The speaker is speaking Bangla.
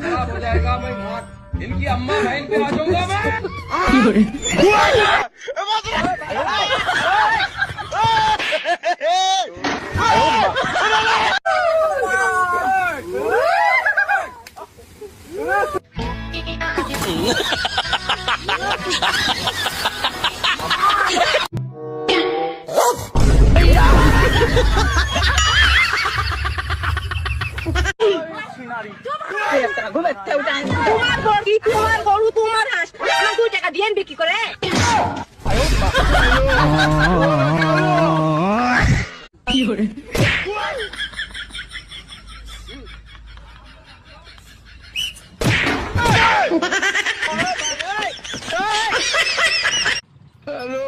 खराब हो जाएगा मैं बहुत इनकी अम्मा बहन पे आ जाऊंगा मैं। তোমার বড়ি তোমার গরু তোমার হাঁস আমার 2 টাকা দিয়ে বিক্রি করে हेलो